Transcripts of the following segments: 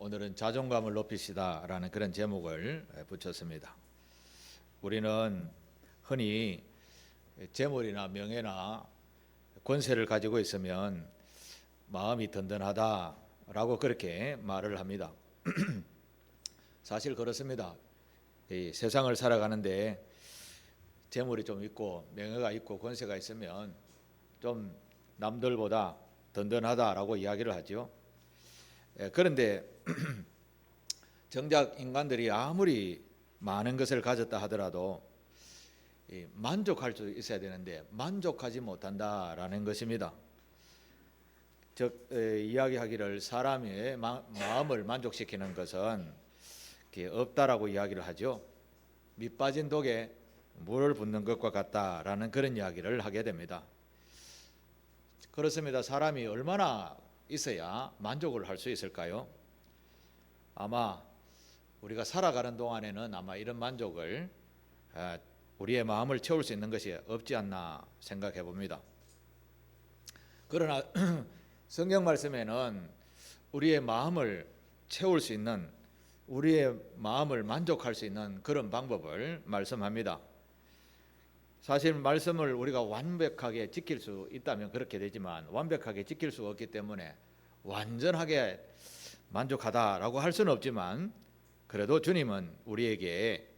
오늘은 자존감을 높이시다라는 그런 제목을 붙였습니다. 우리는 흔히 재물이나 명예나 권세를 가지고 있으면 마음이 든든하다라고 그렇게 말을 합니다. 사실 그렇습니다. 이 세상을 살아가는데 재물이 좀 있고 명예가 있고 권세가 있으면 좀 남들보다 든든하다라고 이야기를 하죠. 그런데 정작 인간들이 아무리 많은 것을 가졌다 하더라도 만족할 수 있어야 되는데 만족하지 못한다라는 것입니다. 즉 이야기하기를 사람의 마음을 만족시키는 것은 없다라고 이야기를 하죠. 밑 빠진 독에 물을 붓는 것과 같다라는 그런 이야기를 하게 됩니다. 그렇습니다. 사람이 얼마나 있어야 만족을 할 수 있을까요? 아마 우리가 살아가는 동안에는 아마 이런 만족을 우리의 마음을 채울 수 있는 것이 없지 않나 생각해 봅니다. 그러나 성경 말씀에는 우리의 마음을 채울 수 있는, 우리의 마음을 만족할 수 있는 그런 방법을 말씀합니다. 사실 말씀을 우리가 완벽하게 지킬 수 있다면 그렇게 되지만 완벽하게 지킬 수가 없기 때문에 완전하게 만족하다라고 할 수는 없지만 그래도 주님은 우리에게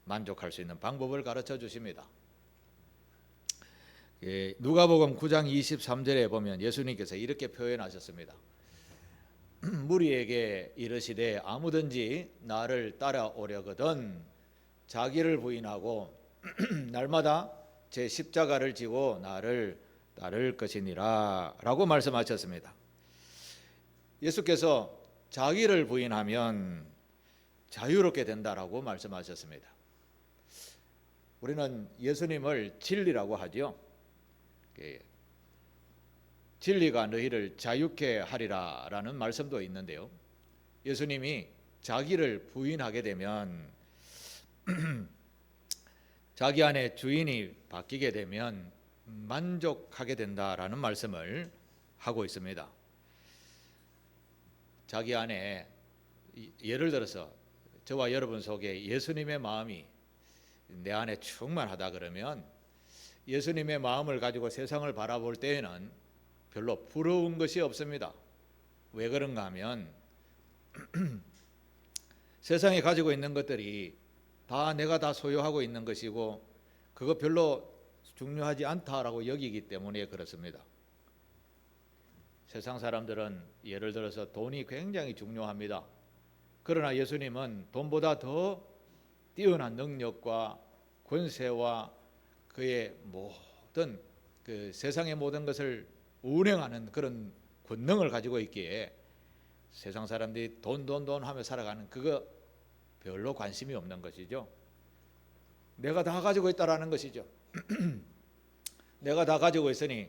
만족할 수 있는 방법을 가르쳐 주십니다. 누가복음 9장 23절에 보면 예수님께서 이렇게 표현하셨습니다. 무리에게 이르시되 아무든지 나를 따라오려거든 자기를 부인하고 날마다 제 십자가를 지고 나를 따를 것이니라 라고 말씀하셨습니다. 예수께서 자기를 부인하면 자유롭게 된다라고 말씀하셨습니다. 우리는 예수님을 진리라고 하죠. 진리가 너희를 자유케 하리라 라는 말씀도 있는데요. 예수님이 자기를 부인하게 되면 자기 안에 주인이 바뀌게 되면 만족하게 된다라는 말씀을 하고 있습니다. 자기 안에 예를 들어서 저와 여러분 속에 예수님의 마음이 내 안에 충만하다 그러면 예수님의 마음을 가지고 세상을 바라볼 때에는 별로 부러운 것이 없습니다. 왜 그런가 하면 세상에 가지고 있는 것들이 내가 다 소유하고 있는 것이고 그거 별로 중요하지 않다라고 여기기 때문에 그렇습니다. 세상 사람들은 예를 들어서 돈이 굉장히 중요합니다. 그러나 예수님은 돈보다 더 뛰어난 능력과 권세와 그의 모든 세상의 모든 것을 운행하는 그런 권능을 가지고 있기에 세상 사람들이 돈 하며 살아가는 그거 별로 관심이 없는 것이죠. 내가 다 가지고 있다라는 것이죠. 내가 다 가지고 있으니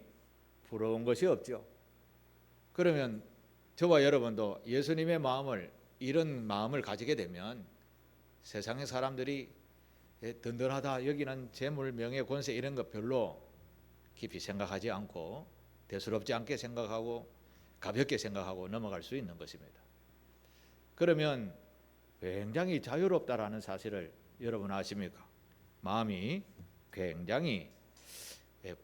부러운 것이 없죠. 그러면 저와 여러분도 예수님의 마음을, 이런 마음을 가지게 되면 세상의 사람들이 든든하다 여기는 재물, 명예, 권세 이런 것 별로 깊이 생각하지 않고 대수롭지 않게 생각하고 가볍게 생각하고 넘어갈 수 있는 것입니다. 그러면 굉장히 자유롭다라는 사실을 여러분 아십니까? 마음이 굉장히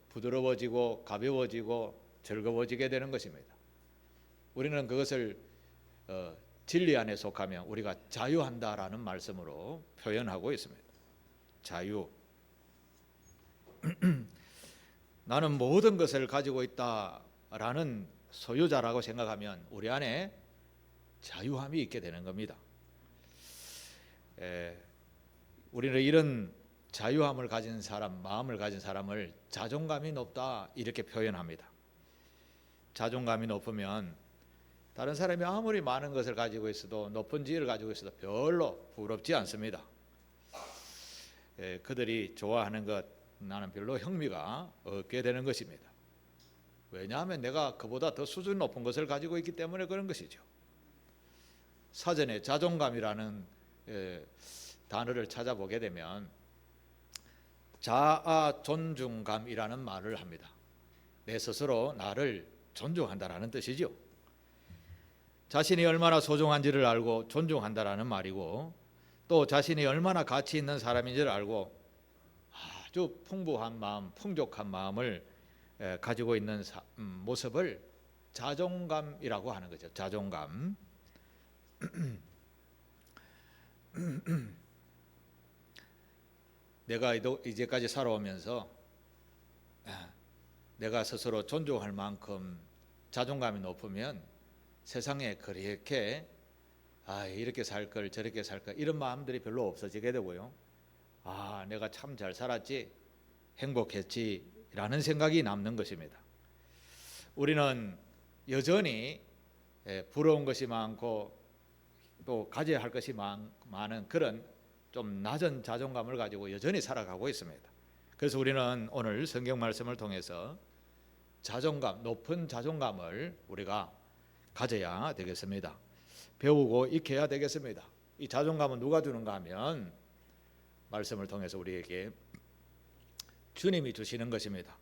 부드러워지고 가벼워지고 즐거워지게 되는 것입니다. 우리는 그것을 진리 안에 속하면 우리가 자유한다라는 말씀으로 표현하고 있습니다. 자유. 나는 모든 것을 가지고 있다라는 소유자라고 생각하면 우리 안에 자유함이 있게 되는 겁니다. 우리는 이런 자유함을 가진 사람, 마음을 가진 사람을 자존감이 높다 이렇게 표현합니다. 자존감이 높으면 다른 사람이 아무리 많은 것을 가지고 있어도 높은 지위를 가지고 있어도 별로 부럽지 않습니다. 그들이 좋아하는 것 나는 별로 흥미가 없게 되는 것입니다. 왜냐하면 내가 그보다 더 수준 높은 것을 가지고 있기 때문에 그런 것이죠. 사전에 자존감이라는 단어를 찾아보게 되면 자아 존중감이라는 말을 합니다. 내 스스로 나를 존중한다라는 뜻이죠. 자신이 얼마나 소중한지를 알고 존중한다라는 말이고, 또 자신이 얼마나 가치 있는 사람인지를 알고 아주 풍부한 마음, 풍족한 마음을 가지고 있는 모습을 자존감이라고 하는 거죠. 자존감. 내가 이제까지 살아오면서 내가 스스로 존중할 만큼 자존감이 높으면 세상에 그렇게 이렇게 살 걸 저렇게 살 걸 이런 마음들이 별로 없어지게 되고요. 내가 참 잘 살았지, 행복했지 라는 생각이 남는 것입니다. 우리는 여전히 부러운 것이 많고 또 가져야 할 것이 많은 그런 좀 낮은 자존감을 가지고 여전히 살아가고 있습니다. 그래서 우리는 오늘 성경 말씀을 통해서 자존감, 높은 자존감을 우리가 가져야 되겠습니다. 배우고 익혀야 되겠습니다. 이 자존감은 누가 주는가 하면 말씀을 통해서 우리에게 주님이 주시는 것입니다.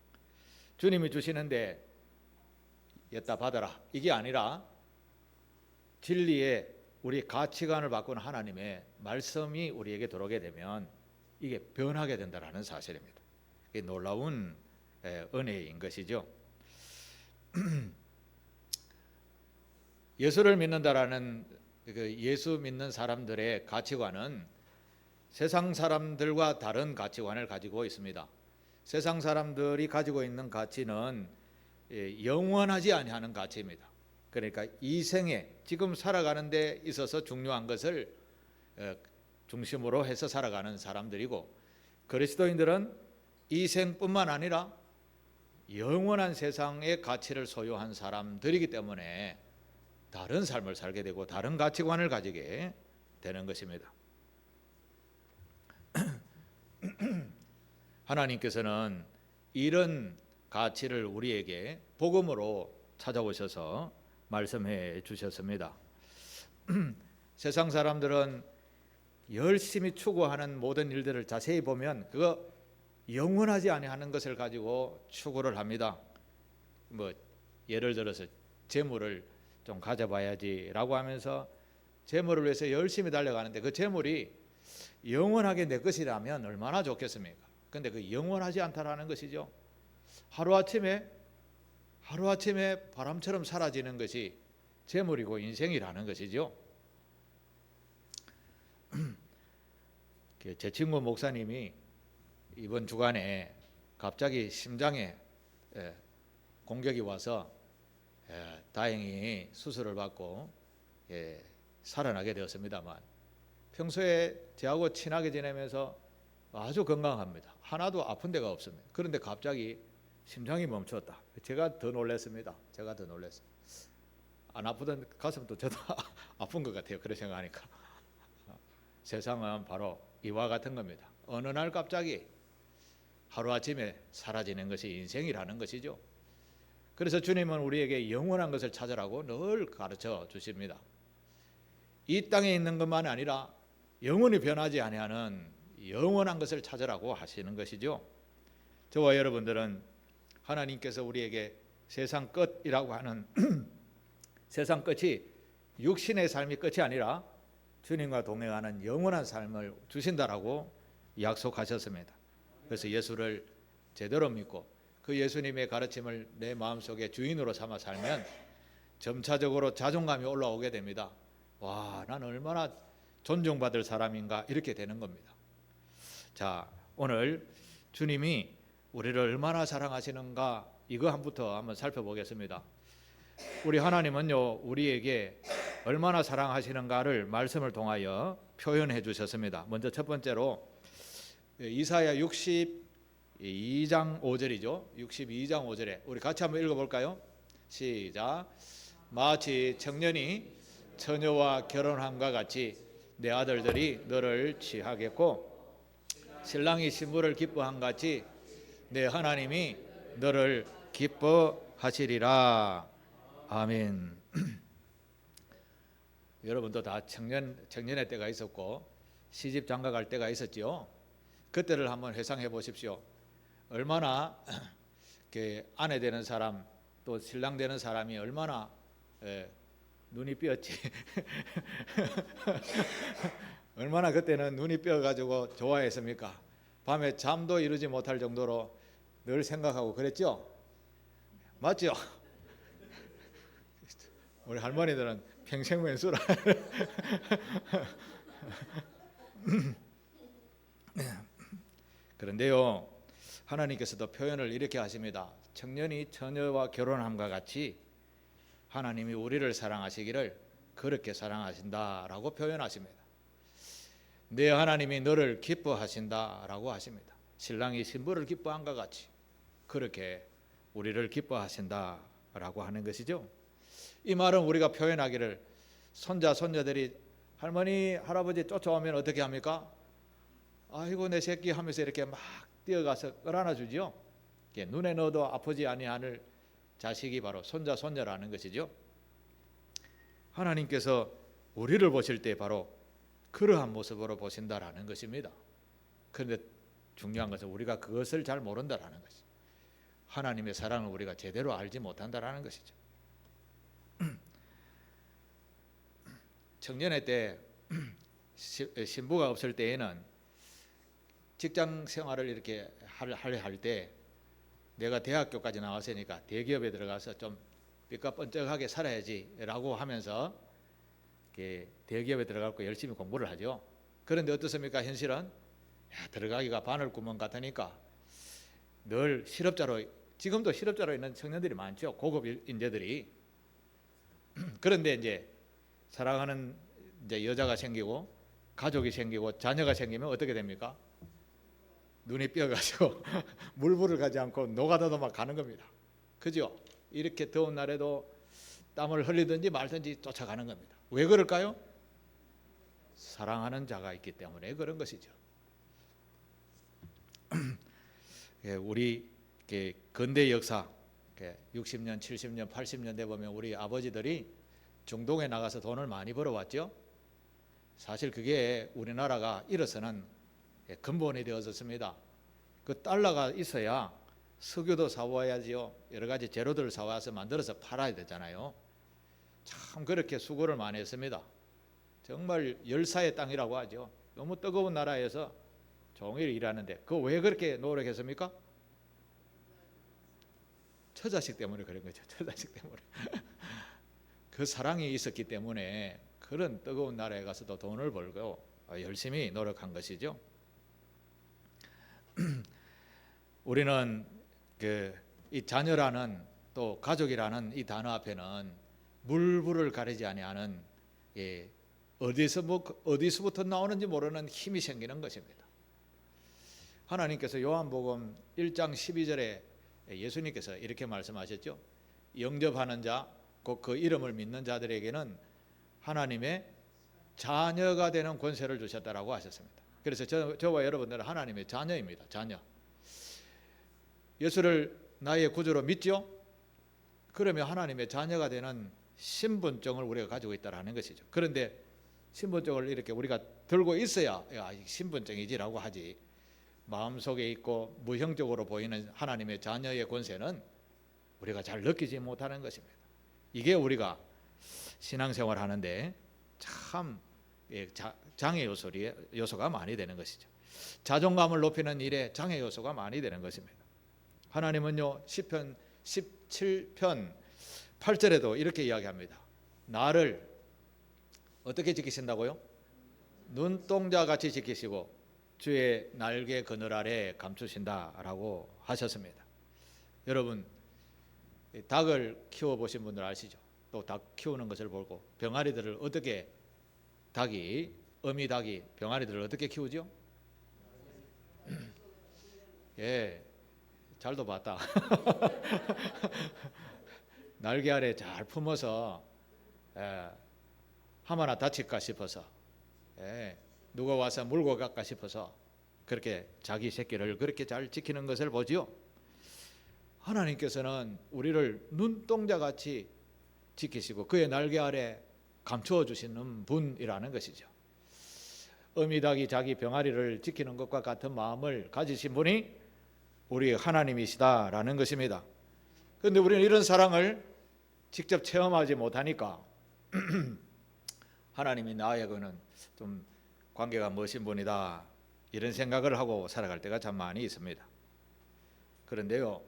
주님이 주시는데 여따 받아라 이게 아니라 진리의 우리 가치관을 바꾸는 하나님의 말씀이 우리에게 들어오게 되면 이게 변하게 된다는 사실입니다. 이게 놀라운 은혜인 것이죠. 예수를 믿는다라는 예수 믿는 사람들의 가치관은 세상 사람들과 다른 가치관을 가지고 있습니다. 세상 사람들이 가지고 있는 가치는 영원하지 아니하는 가치입니다. 그러니까 이 생에 지금 살아가는 데 있어서 중요한 것을 중심으로 해서 살아가는 사람들이고, 그리스도인들은 이 생뿐만 아니라 영원한 세상의 가치를 소유한 사람들이기 때문에 다른 삶을 살게 되고 다른 가치관을 가지게 되는 것입니다. 하나님께서는 이런 가치를 우리에게 복음으로 찾아오셔서 말씀해 주셨습니다. 세상 사람들은 열심히 추구하는 모든 일들을 자세히 보면 그거 영원하지 아니하는 것을 가지고 추구를 합니다. 예를 들어서 재물을 좀 가져봐야지라고 하면서 재물을 위해서 열심히 달려가는데 그 재물이 영원하게 내 것이라면 얼마나 좋겠습니까? 근데 그 영원하지 않다라는 것이죠. 하루아침에 바람처럼 사라지는 것이 재물이고 인생이라는 것이죠. 제 친구 목사님이 이번 주간에 갑자기 심장에 공격이 와서 다행히 수술을 받고 살아나게 되었습니다만, 평소에 저하고 친하게 지내면서 아주 건강합니다. 하나도 아픈 데가 없습니다. 그런데 갑자기 심장이 멈췄다. 제가 더 놀랐습니다. 안 아프던 가슴도 저도 아픈 것 같아요. 그런 생각하니까. 세상은 바로 이와 같은 겁니다. 어느 날 갑자기 하루아침에 사라지는 것이 인생이라는 것이죠. 그래서 주님은 우리에게 영원한 것을 찾으라고 늘 가르쳐 주십니다. 이 땅에 있는 것만 아니라 영원히 변하지 아니하는 영원한 것을 찾으라고 하시는 것이죠. 저와 여러분들은 하나님께서 우리에게 세상 끝이라고 하는 세상 끝이 육신의 삶이 끝이 아니라 주님과 동행하는 영원한 삶을 주신다라고 약속하셨습니다. 그래서 예수를 제대로 믿고 그 예수님의 가르침을 내 마음속에 주인으로 삼아 살면 점차적으로 자존감이 올라오게 됩니다. 와, 난 얼마나 존중받을 사람인가 이렇게 되는 겁니다. 자, 오늘 주님이 우리를 얼마나 사랑하시는가 이거 한번 살펴보겠습니다. 우리 하나님은요 우리에게 얼마나 사랑하시는가를 말씀을 통하여 표현해 주셨습니다. 먼저 첫 번째로 이사야 62장 5절이죠. 62장 5절에 우리 같이 한번 읽어볼까요? 시작. 마치 청년이 처녀와 결혼함과 같이 내 아들들이 너를 취하겠고 신랑이 신부를 기뻐함 같이 내 하나님이 너를 기뻐하시리라. 아멘. 여러분도 다 청년의 때가 있었고 시집 장가 갈 때가 있었지요. 그때를 한번 회상해 보십시오. 얼마나 아내 되는 사람 또 신랑 되는 사람이 얼마나 눈이 삐었지. 얼마나 그때는 눈이 삐어가지고 좋아했습니까? 밤에 잠도 이루지 못할 정도로 늘 생각하고 그랬죠? 맞죠? 우리 할머니들은 평생 왼수라. 그런데요, 하나님께서도 표현을 이렇게 하십니다. 청년이 처녀와 결혼함과 같이 하나님이 우리를 사랑하시기를 그렇게 사랑하신다라고 표현하십니다. 내 하나님이 너를 기뻐하신다라고 하십니다. 신랑이 신부를 기뻐함과 같이 그렇게 우리를 기뻐하신다라고 하는 것이죠. 이 말은 우리가 표현하기를 손자 손녀들이 할머니 할아버지 쫓아오면 어떻게 합니까? 아이고 내 새끼 하면서 이렇게 막 뛰어가서 끌어안아 주죠. 눈에 넣어도 아프지 아니하는 자식이 바로 손자 손녀라는 것이죠. 하나님께서 우리를 보실 때 바로 그러한 모습으로 보신다라는 것입니다. 그런데 중요한 것은 우리가 그것을 잘 모른다라는 것이죠. 하나님의 사랑을 우리가 제대로 알지 못한다라는 것이죠. 청년의 때 신부가 없을 때에는 직장 생활을 이렇게 할 때 내가 대학교까지 나왔으니까 대기업에 들어가서 좀 삐까뻔쩍하게 살아야지라고 하면서 대기업에 들어가고 열심히 공부를 하죠. 그런데 어떻습니까? 현실은 들어가기가 바늘구멍 같으니까 늘 실업자로, 지금도 실업자로 있는 청년들이 많죠. 고급 인재들이. 그런데 이제 사랑하는 이제 여자가 생기고 가족이 생기고 자녀가 생기면 어떻게 됩니까? 눈이 삐어가지고 물불을 가지 않고 노가다도 막 가는 겁니다. 그죠? 이렇게 더운 날에도 땀을 흘리든지 말든지 쫓아가는 겁니다. 왜 그럴까요? 사랑하는 자가 있기 때문에 그런 것이죠. 우리 근대 역사 60년, 70년, 80년대 보면 우리 아버지들이 중동에 나가서 돈을 많이 벌어왔죠. 사실 그게 우리나라가 일어서는 근본이 되었습니다. 그 달러가 있어야 석유도 사와야지요. 여러 가지 재료들을 사와서 만들어서 팔아야 되잖아요. 참 그렇게 수고를 많이 했습니다. 정말 열사의 땅이라고 하죠. 너무 뜨거운 나라에서 종일 일하는데 그 왜 그렇게 노력했습니까? 처자식 때문에 그런 거죠. 처자식 때문에. 그 사랑이 있었기 때문에 그런 뜨거운 나라에 가서도 돈을 벌고 열심히 노력한 것이죠. 우리는 이 자녀라는 또 가족이라는 이 단어 앞에는 물불을 가리지 아니하는 어디서부터 나오는지 모르는 힘이 생기는 것입니다. 하나님께서 요한복음 1장 12절에 예수님께서 이렇게 말씀하셨죠. 영접하는 자, 곧 그 이름을 믿는 자들에게는 하나님의 자녀가 되는 권세를 주셨다라고 하셨습니다. 그래서 저와 여러분들은 하나님의 자녀입니다. 자녀. 예수를 나의 구주로 믿죠? 그러면 하나님의 자녀가 되는 신분증을 우리가 가지고 있다라는 것이죠. 그런데 신분증을 이렇게 우리가 들고 있어야 신분증이지라고 하지, 마음속에 있고 무형적으로 보이는 하나님의 자녀의 권세는 우리가 잘 느끼지 못하는 것입니다. 이게 우리가 신앙생활 하는데 참 장애 요소가 많이 되는 것이죠. 자존감을 높이는 일에 장애 요소가 많이 되는 것입니다. 하나님은요, 시편 17편 8절에도 이렇게 이야기합니다. 나를 어떻게 지키신다고요? 눈동자같이 지키시고 주의 날개 그늘 아래 감추신다라고 하셨습니다. 여러분, 닭을 키워보신 분들 아시죠? 또 닭 키우는 것을 보고 병아리들을 어떻게 어미 닭이 병아리들을 어떻게 키우죠? 예, 잘도 봤다. 날개 아래 잘 품어서 하마나 다칠까 싶어서 누가 와서 물고 갈까 싶어서 그렇게 자기 새끼를 그렇게 잘 지키는 것을 보지요. 하나님께서는 우리를 눈동자같이 지키시고 그의 날개 아래 감추어 주시는 분이라는 것이죠. 어미닭이 자기 병아리를 지키는 것과 같은 마음을 가지신 분이 우리 하나님이시다라는 것입니다. 그런데 우리는 이런 사랑을 직접 체험하지 못하니까 하나님이 나하고는 좀 관계가 멋진 분이다 이런 생각을 하고 살아갈 때가 참 많이 있습니다. 그런데요,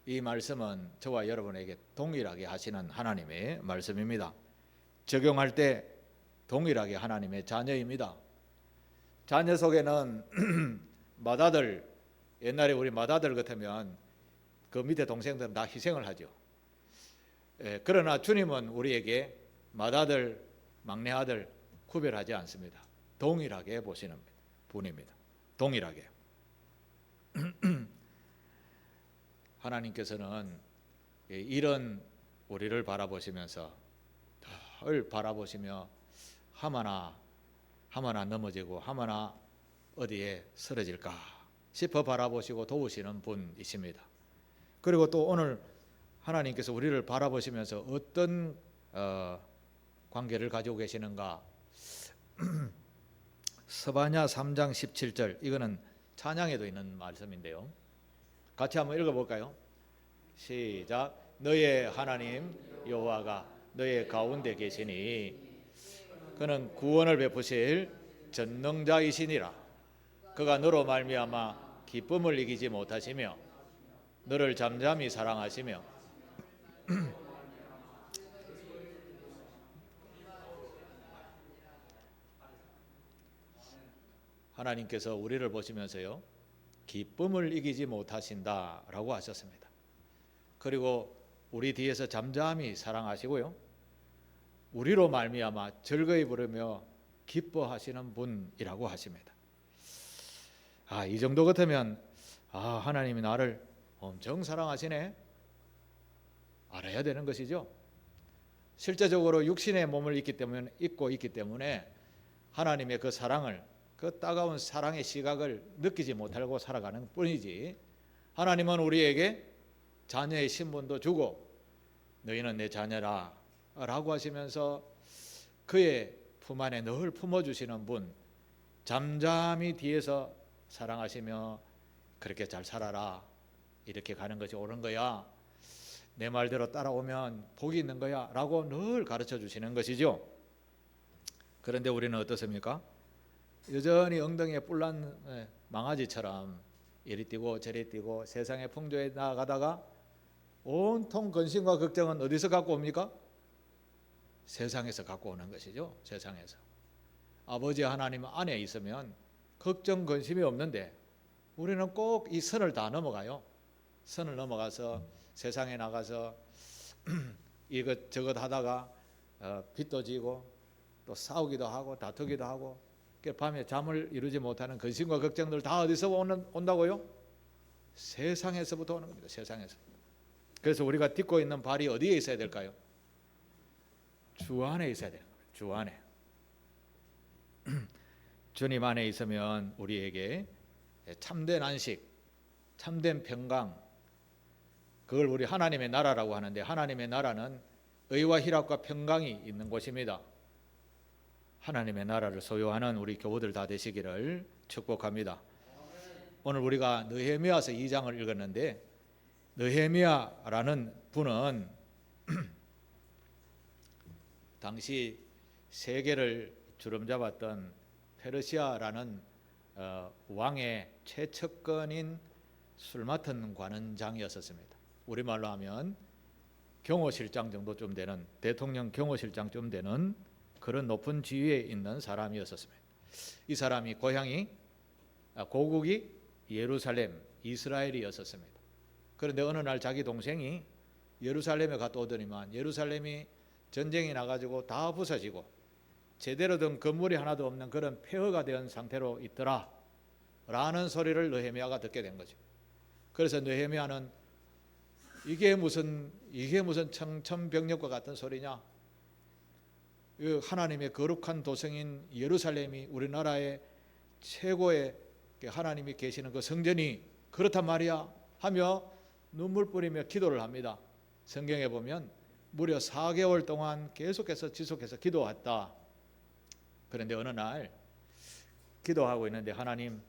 이 말씀은 저와 여러분에게 동일하게 하시는 하나님의 말씀입니다. 적용할 때 동일하게 하나님의 자녀입니다. 자녀 속에는 맏아들, 옛날에 우리 맏아들 같으면 그 밑에 동생들은 다 희생을 하죠. 그러나 주님은 우리에게 맏아들, 막내 아들 구별하지 않습니다. 동일하게 보시는 분입니다. 동일하게. 하나님께서는 이런 우리를 바라보시면서 늘 바라보시며 하마나 넘어지고 하마나 어디에 쓰러질까 싶어 바라보시고 도우시는 분이십니다. 그리고 또 오늘 하나님께서 우리를 바라보시면서 어떤 관계를 가지고 계시는가. 스바냐 3장 17절, 이거는 찬양에도 있는 말씀인데요, 같이 한번 읽어볼까요? 시작. 너의 하나님 여호와가 너의 가운데 계시니 그는 구원을 베푸실 전능자이시니라. 그가 너로 말미암아 기쁨을 이기지 못하시며 너를 잠잠히 사랑하시며 하나님께서 우리를 보시면서요, 기쁨을 이기지 못하신다라고 하셨습니다. 그리고 우리 뒤에서 잠잠히 사랑하시고요, 우리로 말미암아 즐거이 부르며 기뻐하시는 분이라고 하십니다. 이 정도 같으면 하나님이 나를 엄청 사랑하시네 알아야 되는 것이죠. 실제적으로 육신의 몸을 입고 있기 때문에 하나님의 그 사랑을, 그 따가운 사랑의 시각을 느끼지 못하고 살아가는 뿐이지, 하나님은 우리에게 자녀의 신분도 주고 너희는 내 자녀라 라고 하시면서 그의 품 안에 늘 품어주시는 분, 잠잠히 뒤에서 사랑하시며 그렇게 잘 살아라, 이렇게 가는 것이 옳은 거야, 내 말대로 따라오면 복이 있는 거야 라고 늘 가르쳐 주시는 것이죠. 그런데 우리는 어떻습니까? 여전히 엉덩이에 뿔난 망아지처럼 이리 뛰고 저리 뛰고 세상의 풍조에 나아가다가 온통 근심과 걱정은 어디서 갖고 옵니까? 세상에서 갖고 오는 것이죠. 세상에서. 아버지 하나님 안에 있으면 걱정 근심이 없는데 우리는 꼭 이 선을 다 넘어가요. 선을 넘어가서 세상에 나가서 이것저것 하다가 빚도 지고 또 싸우기도 하고 다투기도 하고, 밤에 잠을 이루지 못하는 근심과 걱정들 다 어디서 온다고요? 세상에서부터 오는 겁니다. 세상에서. 그래서 우리가 딛고 있는 발이 어디에 있어야 될까요? 주 안에 있어야 돼요. 주 안에. 주님 안에 있으면 우리에게 참된 안식, 참된 평강, 그걸 우리 하나님의 나라라고 하는데, 하나님의 나라는 의와 희락과 평강이 있는 곳입니다. 하나님의 나라를 소유하는 우리 교우들 다 되시기를 축복합니다. 오늘 우리가 느헤미야서 2장을 읽었는데, 느헤미야라는 분은 당시 세계를 주름잡았던 페르시아라는 왕의 최측근인 술 맡은 관원장이었습니다. 우리말로 하면 경호실장 정도쯤 되는, 대통령 경호실장쯤 되는 그런 높은 지위에 있는 사람이었습니다. 이 사람이 고국이 예루살렘, 이스라엘이었습니다. 그런데 어느 날 자기 동생이 예루살렘에 갔다 오더니만 예루살렘이 전쟁이 나가지고 다 부서지고 제대로 된 건물이 하나도 없는 그런 폐허가 된 상태로 있더라 라는 소리를 느헤미야가 듣게 된 거죠. 그래서 느헤미야는 이게 무슨 청천벽력과 같은 소리냐, 하나님의 거룩한 도성인 예루살렘이, 우리나라의 최고의 하나님이 계시는 그 성전이 그렇단 말이야 하며 눈물 뿌리며 기도를 합니다. 성경에 보면 무려 4개월 동안 계속해서 지속해서 기도했다. 그런데 어느 날 기도하고 있는데 하나님,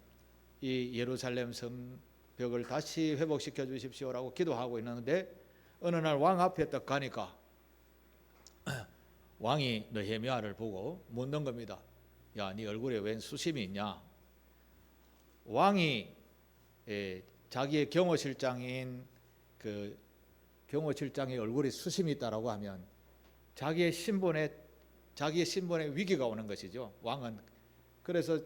이 예루살렘 성벽을 다시 회복시켜 주십시오라고 기도하고 있는데 어느 날 왕 앞에 딱 가니까 왕이 느헤미야를 보고 묻는 겁니다. 야, 네 얼굴에 웬 수심이 있냐? 왕이 자기의 경호실장인 그 경호실장의 얼굴에 수심이 있다라고 하면 자기의 신분에 위기가 오는 것이죠. 왕은 그래서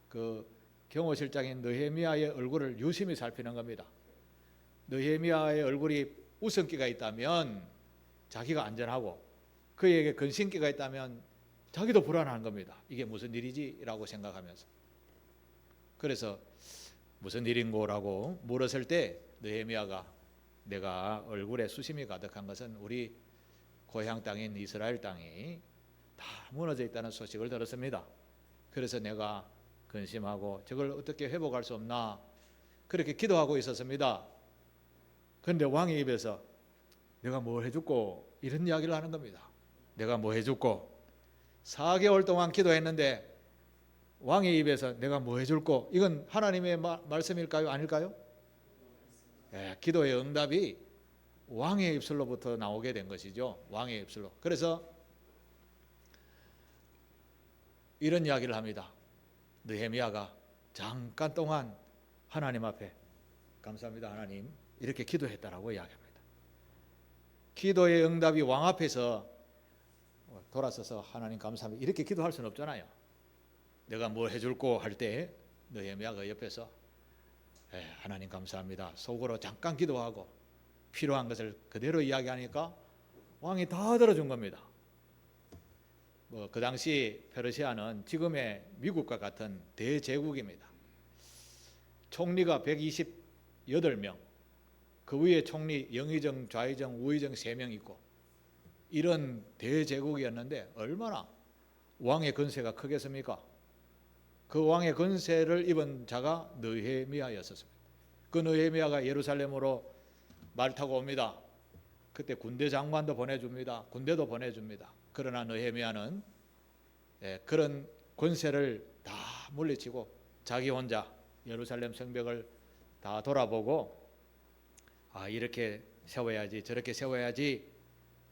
그 경호실장인 느헤미야의 얼굴을 유심히 살피는 겁니다. 느헤미야의 얼굴이 웃음기가 있다면 자기가 안전하고 그에게 근심기가 있다면 자기도 불안한 겁니다. 이게 무슨 일이지? 라고 생각하면서. 그래서 무슨 일인고라고 물었을 때 느헤미야가 내가 얼굴에 수심이 가득한 것은 우리 고향 땅인 이스라엘 땅이 다 무너져 있다는 소식을 들었습니다. 그래서 내가 근심하고 저걸 어떻게 회복할 수 없나 그렇게 기도하고 있었습니다. 그런데 왕의 입에서 내가 뭘 해줄꼬 이런 이야기를 하는 겁니다. 내가 뭐 해줄꼬 4개월 동안 기도했는데 왕의 입에서 내가 뭐 해줄꼬 이건 하나님의 말씀일까요? 아닐까요? 기도의 응답이 왕의 입술로부터 나오게 된 것이죠. 왕의 입술로. 그래서 이런 이야기를 합니다. 느헤미야가 잠깐 동안 하나님 앞에 감사합니다 하나님 이렇게 기도했다라고 이야기합니다. 기도의 응답이 왕 앞에서 돌아서서 하나님 감사합니다 이렇게 기도할 수는 없잖아요. 내가 뭘 해줄꼬 할 때 느헤미야가 옆에서 하나님 감사합니다 속으로 잠깐 기도하고 필요한 것을 그대로 이야기하니까 왕이 다 들어준 겁니다. 그 당시 페르시아는 지금의 미국과 같은 대제국입니다. 총리가 128명, 그 위에 총리 영의정, 좌의정, 우의정 3명 있고 이런 대제국이었는데 얼마나 왕의 권세가 크겠습니까? 그 왕의 권세를 입은 자가 느헤미야였습니다. 그 느헤미야가 예루살렘으로 말 타고 옵니다. 그때 군대 장관도 보내줍니다. 군대도 보내줍니다. 그러나 느헤미야는 그런 권세를 다 물리치고 자기 혼자 예루살렘 성벽을 다 돌아보고 이렇게 세워야지 저렇게 세워야지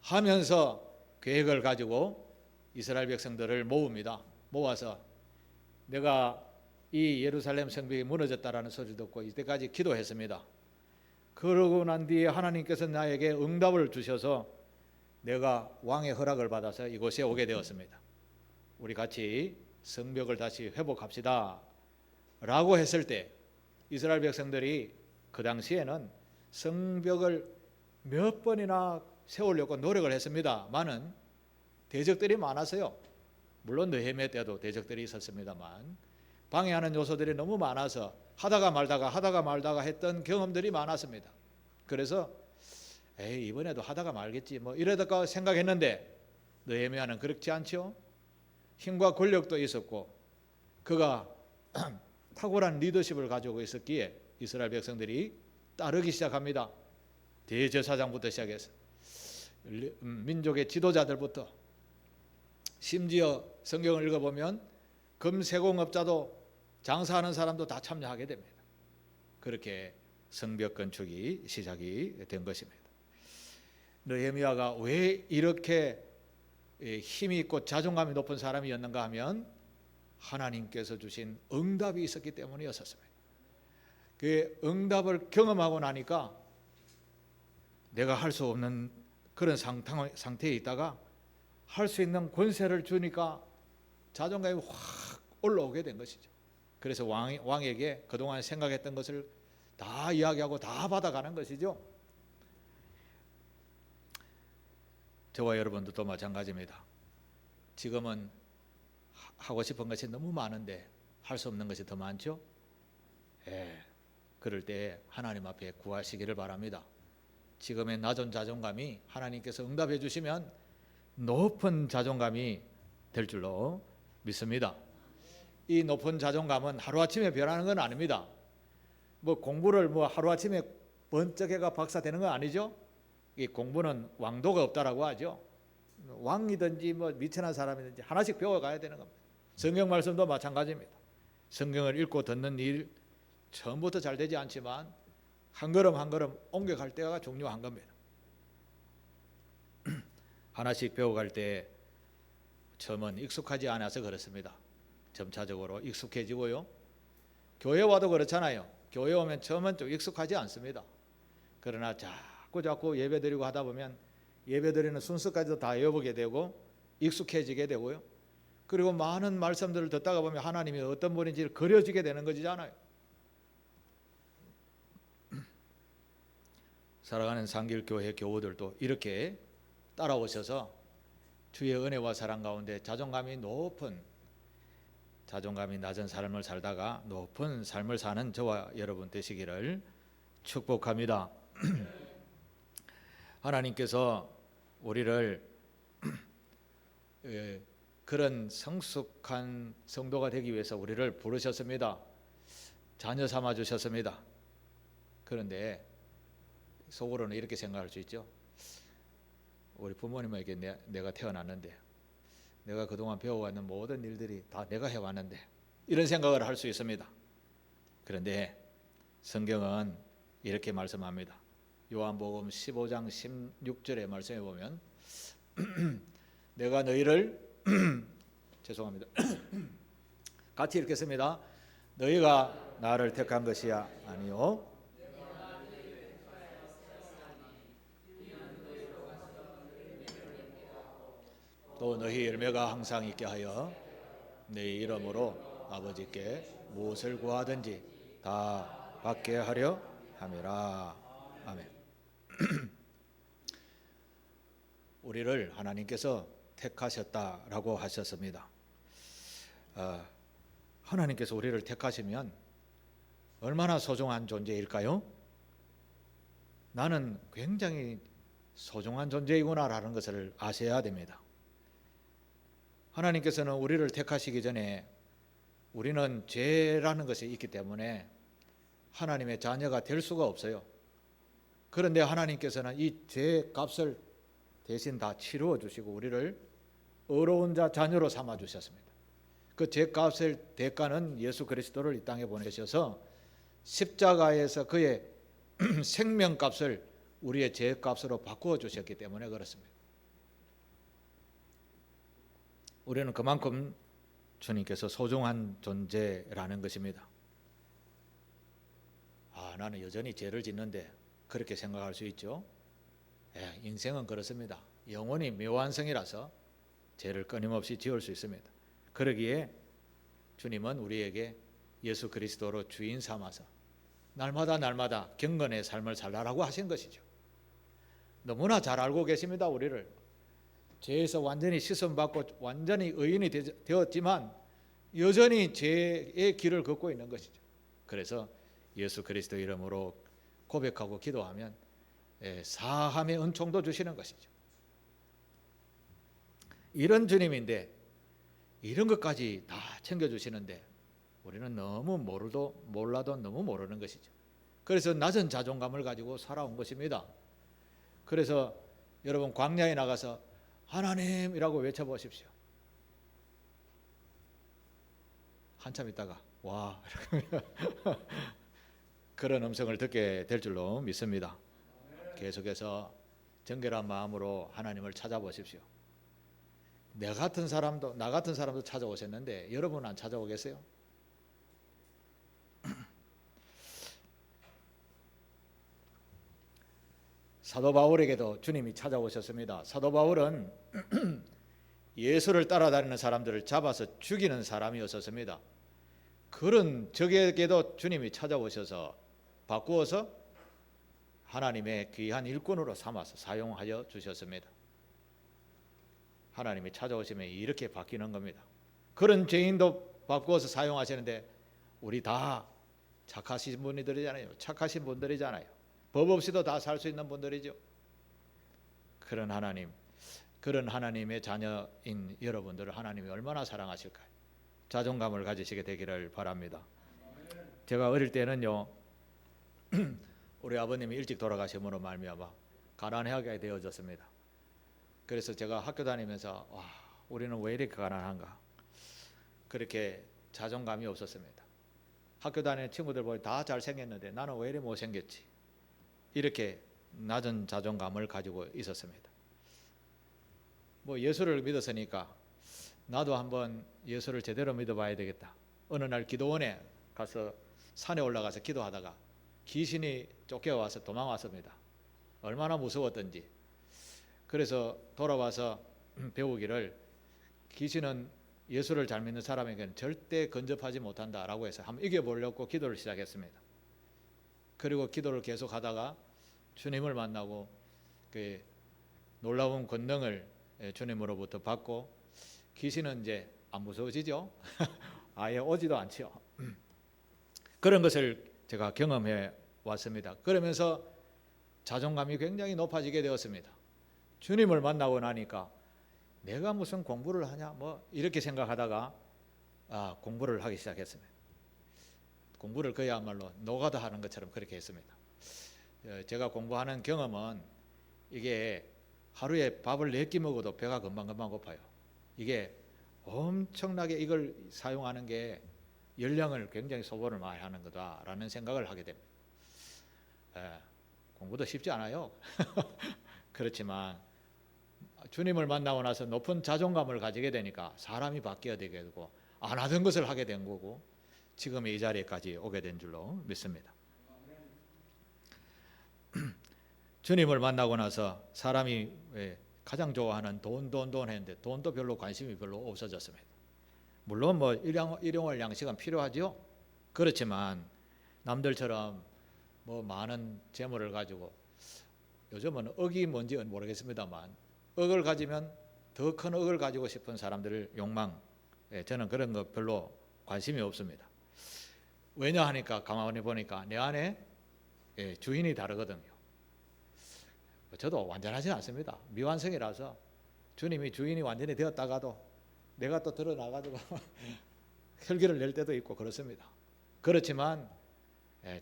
하면서 계획을 가지고 이스라엘 백성들을 모읍니다. 모아서 내가 이 예루살렘 성벽이 무너졌다라는 소리를 듣고 이때까지 기도했습니다. 그러고 난 뒤에 하나님께서 나에게 응답을 주셔서 내가 왕의 허락을 받아서 이곳에 오게 되었습니다. 우리 같이 성벽을 다시 회복합시다 라고 했을 때 이스라엘 백성들이 그 당시에는 성벽을 몇 번이나 세우려고 노력을 했습니다만은 대적들이 많았어요. 물론 느헤미야 때도 대적들이 있었습니다만 방해하는 요소들이 너무 많아서 하다가 말다가 했던 경험들이 많았습니다. 그래서 이번에도 하다가 말겠지 뭐 이러다가 생각했는데 느헤미야는 그렇지 않죠. 힘과 권력도 있었고 그가 탁월한 리더십을 가지고 있었기에 이스라엘 백성들이 따르기 시작합니다. 대제사장부터 시작해서 민족의 지도자들부터 심지어 성경을 읽어보면 금세공업자도 장사하는 사람도 다 참여하게 됩니다. 그렇게 성벽 건축이 시작이 된 것입니다. 느헤미야가 왜 이렇게 힘이 있고 자존감이 높은 사람이었는가 하면 하나님께서 주신 응답이 있었기 때문이었습니다. 그 응답을 경험하고 나니까 내가 할 수 없는 그런 상태에 있다가 할 수 있는 권세를 주니까 자존감이 확 올라오게 된 것이죠. 그래서 왕에게 그동안 생각했던 것을 다 이야기하고 다 받아가는 것이죠. 저와 여러분도 또 마찬가지입니다. 지금은 하고 싶은 것이 너무 많은데 할 수 없는 것이 더 많죠. 그럴 때 하나님 앞에 구하시기를 바랍니다. 지금의 낮은 자존감이 하나님께서 응답해 주시면 높은 자존감이 될 줄로 믿습니다. 이 높은 자존감은 하루아침에 변하는 건 아닙니다. 공부를 하루아침에 번쩍해가 박사 되는 건 아니죠. 이 공부는 왕도가 없다라고 하죠. 왕이든지 미천한 사람이든지 하나씩 배워가야 되는 겁니다. 성경 말씀도 마찬가지입니다. 성경을 읽고 듣는 일 처음부터 잘 되지 않지만 한 걸음 한 걸음 옮겨갈 때가 중요한 겁니다. 하나씩 배워갈 때 처음은 익숙하지 않아서 그렇습니다. 점차적으로 익숙해지고요. 교회 와도 그렇잖아요. 교회 오면 처음은 좀 익숙하지 않습니다. 그러나 자꾸 예배드리고 하다 보면 예배드리는 순서까지도 다 외워보게 되고 익숙해지게 되고요. 그리고 많은 말씀들을 듣다가 보면 하나님이 어떤 분인지를 그려지게 되는 거잖아요. 사랑하는 상길교회 교우들도 이렇게 따라오셔서 주의 은혜와 사랑 가운데 자존감이 낮은 삶을 살다가 높은 삶을 사는 저와 여러분 되시기를 축복합니다. 하나님께서 우리를 그런 성숙한 성도가 되기 위해서 우리를 부르셨습니다. 자녀 삼아 주셨습니다. 그런데 속으로는 이렇게 생각할 수 있죠. 우리 부모님에게 내가 태어났는데, 내가 그동안 배워왔는 모든 일들이 다 내가 해왔는데, 이런 생각을 할 수 있습니다. 그런데 성경은 이렇게 말씀합니다. 요한복음 15장 16절의 말씀에 보면 내가 너희를 죄송합니다. 같이 읽겠습니다. 너희가 나를 택한 것이야 아니요 또 너희 열매가 항상 있게 하여 내 이름으로 아버지께 무엇을 구하든지 다 받게 하려 함이라. 아멘. 우리를 하나님께서 택하셨다라고 하셨습니다. 하나님께서 우리를 택하시면 얼마나 소중한 존재일까요? 나는 굉장히 소중한 존재이구나라는 것을 아셔야 됩니다. 하나님께서는 우리를 택하시기 전에 우리는 죄라는 것이 있기 때문에 하나님의 자녀가 될 수가 없어요. 그런데 하나님께서는 이 죄 값을 대신 다 치루어 주시고 우리를 의로운 자녀로 삼아 주셨습니다. 그 죄 값의 대가는 예수 그리스도를 이 땅에 보내셔서 십자가에서 그의 생명 값을 우리의 죄 값으로 바꾸어 주셨기 때문에 그렇습니다. 우리는 그만큼 주님께서 소중한 존재라는 것입니다. 나는 여전히 죄를 짓는데 그렇게 생각할 수 있죠. 인생은 그렇습니다. 영원히 묘한성이라서 죄를 끊임없이 지을 수 있습니다. 그러기에 주님은 우리에게 예수 그리스도로 주인 삼아서 날마다 경건의 삶을 살라라고 하신 것이죠. 너무나 잘 알고 계십니다. 우리를 죄에서 완전히 씻음받고 완전히 의인이 되었지만 여전히 죄의 길을 걷고 있는 것이죠. 그래서 예수 그리스도 이름으로 고백하고 기도하면 사함의 은총도 주시는 것이죠. 이런 주님인데 이런 것까지 다 챙겨주시는데 우리는 너무 몰라도 너무 모르는 것이죠. 그래서 낮은 자존감을 가지고 살아온 것입니다. 그래서 여러분 광야에 나가서 하나님이라고 외쳐보십시오. 한참 있다가 와 그런 음성을 듣게 될 줄로 믿습니다. 계속해서 정결한 마음으로 하나님을 찾아보십시오. 나 같은 사람도 찾아오셨는데 여러분 안 찾아오겠어요? 사도 바울에게도 주님이 찾아오셨습니다. 사도 바울은 예수를 따라다니는 사람들을 잡아서 죽이는 사람이었습니다. 그런 적에게도 주님이 찾아오셔서 바꾸어서 하나님의 귀한 일꾼으로 삼아서 사용하여 주셨습니다. 하나님이 찾아오시면 이렇게 바뀌는 겁니다. 그런 죄인도 바꾸어서 사용하시는데 우리 다 착하신 분들이잖아요. 착하신 분들이잖아요. 법 없이도 다 살 수 있는 분들이죠. 그런 하나님의 자녀인 여러분들을 하나님이 얼마나 사랑하실까요? 자존감을 가지시게 되기를 바랍니다. 제가 어릴 때는요, 우리 아버님이 일찍 돌아가심으로 말미암아 가난하게 되어졌습니다. 그래서 제가 학교 다니면서 우리는 왜 이렇게 가난한가? 그렇게 자존감이 없었습니다. 학교 다니는 친구들 보니 다 잘생겼는데 나는 왜 이렇게 못생겼지? 이렇게 낮은 자존감을 가지고 있었습니다. 예수를 믿었으니까 나도 한번 예수를 제대로 믿어봐야 되겠다. 어느 날 기도원에 가서 산에 올라가서 기도하다가 귀신이 쫓겨와서 도망왔습니다. 얼마나 무서웠던지. 그래서 돌아와서 배우기를 귀신은 예수를 잘 믿는 사람에게는 절대 근접하지 못한다라고 해서 한번 이겨보려고 기도를 시작했습니다. 그리고 기도를 계속하다가 주님을 만나고 그 놀라운 권능을 주님으로부터 받고 귀신은 이제 안 무서워지죠. 아예 오지도 않죠. 그런 것을 제가 경험해 왔습니다. 그러면서 자존감이 굉장히 높아지게 되었습니다. 주님을 만나고 나니까 내가 무슨 공부를 하냐 뭐 이렇게 생각하다가 공부를 하기 시작했습니다. 공부를 그야말로 노가다 하는 것처럼 그렇게 했습니다. 제가 공부하는 경험은 이게 하루에 밥을 4끼 먹어도 배가 금방금방 고파요. 이게 엄청나게 이걸 사용하는 게 열량을 굉장히 소모를 많이 하는 거다라는 생각을 하게 됩니다. 공부도 쉽지 않아요. 그렇지만 주님을 만나고 나서 높은 자존감을 가지게 되니까 사람이 바뀌어야 되게 되고 안 하던 것을 하게 된 거고 지금 이 자리에까지 오게 된 줄로 믿습니다. 주님을 만나고 나서 사람이 가장 좋아하는 돈 했는데 돈도 별로 관심이 별로 없어졌습니다. 물론 뭐 일용할 양식은 필요하죠. 그렇지만 남들처럼 뭐 많은 재물을 가지고 요즘은 억이 뭔지 모르겠습니다만 억을 가지면 더 큰 억을 가지고 싶은 사람들의 욕망, 저는 그런 거 별로 관심이 없습니다. 왜냐 하니까 가만히 보니까 내 안에 주인이 다르거든요. 저도 완전하지 않습니다. 미완성이라서 주님이 주인이 완전히 되었다가도 내가 또 드러나가지고 혈기를 낼 때도 있고 그렇습니다. 그렇지만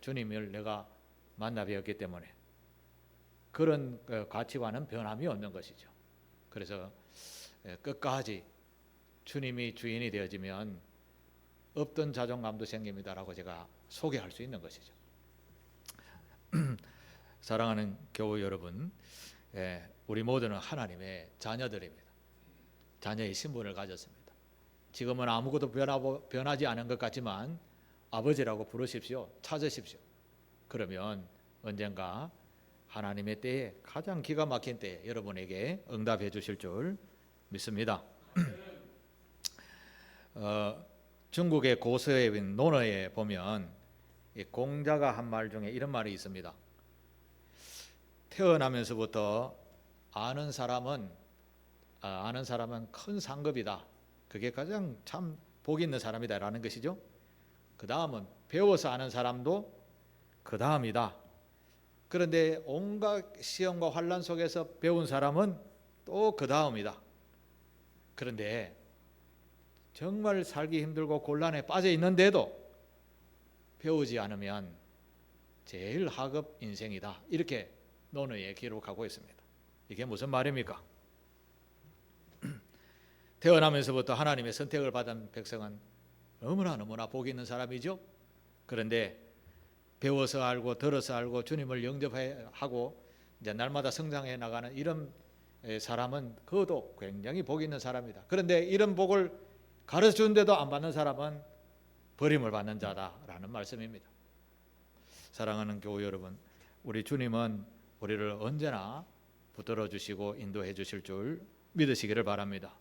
주님을 내가 만나 뵈었기 때문에 그런 가치관은 변함이 없는 것이죠. 그래서 끝까지 주님이 주인이 되어지면 없던 자존감도 생깁니다라고 제가 소개할 수 있는 것이죠. 사랑하는 교우 여러분, 우리 모두는 하나님의 자녀들입니다. 자녀의 신분을 가졌습니다. 지금은 아무것도 변하지 않은 것 같지만 아버지라고 부르십시오. 찾으십시오. 그러면 언젠가 하나님의 때에 가장 기가 막힌 때에 여러분에게 응답해 주실 줄 믿습니다. 중국의 고서인 논어에 보면 공자가 한 말 중에 이런 말이 있습니다. 태어나면서부터 아는 사람은 큰 상급이다. 그게 가장 참 복 있는 사람이다라는 것이죠. 그 다음은 배워서 아는 사람도 그 다음이다. 그런데 온갖 시험과 환난 속에서 배운 사람은 또 그 다음이다. 그런데 정말 살기 힘들고 곤란에 빠져 있는데도 배우지 않으면 제일 하급 인생이다. 이렇게 논어에 기록하고 있습니다. 이게 무슨 말입니까? 태어나면서부터 하나님의 선택을 받은 백성은 너무나 복 있는 사람이죠. 그런데 배워서 알고 들어서 알고 주님을 영접하고 이제 날마다 성장해 나가는 이런 사람은 그것도 굉장히 복 있는 사람이다. 그런데 이런 복을 가르쳐준데도 안 받는 사람은 버림을 받는 자다라는 말씀입니다. 사랑하는 교우 여러분, 우리 주님은 우리를 언제나 붙들어 주시고 인도해 주실 줄 믿으시기를 바랍니다.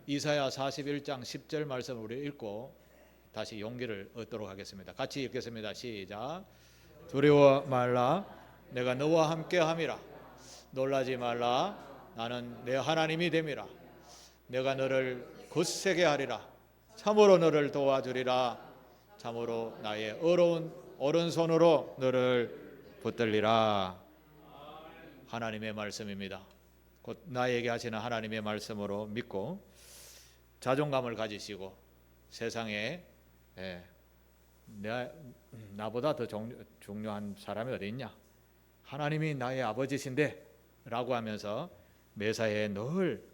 이사야 41장 10절 말씀을 우리 읽고 다시 용기를 얻도록 하겠습니다. 같이 읽겠습니다. 시작. 두려워 말라. 내가 너와 함께 함이라. 놀라지 말라. 나는 내 하나님이 됨이라. 내가 너를 굳세게 하리라. 참으로 너를 도와주리라. 참으로 나의 어려운 오른손으로 너를 붙들리라. 하나님의 말씀입니다. 곧 나에게 하시는 하나님의 말씀으로 믿고 자존감을 가지시고 세상에 나보다 더 중요한 사람이 어디 있냐? 하나님이 나의 아버지신데 라고 하면서 매사에 늘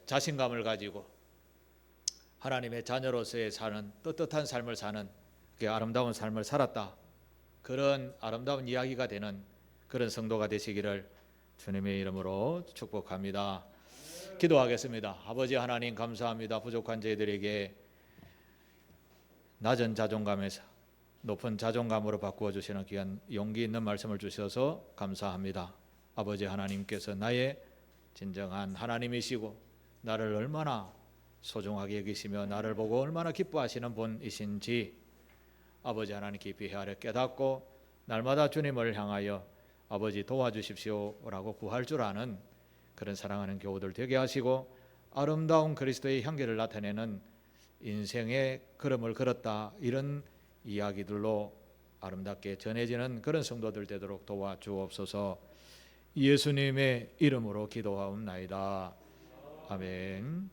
자신감을 가지고 하나님의 자녀로서의 사는 떳떳한 삶을 사는 그 아름다운 삶을 살았다. 그런 아름다운 이야기가 되는 그런 성도가 되시기를 주님의 이름으로 축복합니다. 기도하겠습니다. 아버지 하나님 감사합니다. 부족한 저희들에게 낮은 자존감에서 높은 자존감으로 바꾸어 주시는 귀한 용기 있는 말씀을 주셔서 감사합니다. 아버지 하나님께서 나의 진정한 하나님이시고 나를 얼마나 소중하게 여기시며 나를 보고 얼마나 기뻐하시는 분이신지 아버지 하나님 깊이 헤아려 깨닫고 날마다 주님을 향하여 아버지 도와주십시오라고 구할 줄 아는 그런 사랑하는 교우들 되게 하시고 아름다운 그리스도의 향기를 나타내는 인생의 걸음을 걸었다 이런 이야기들로 아름답게 전해지는 그런 성도들 되도록 도와주옵소서. 예수님의 이름으로 기도하옵나이다. 아멘.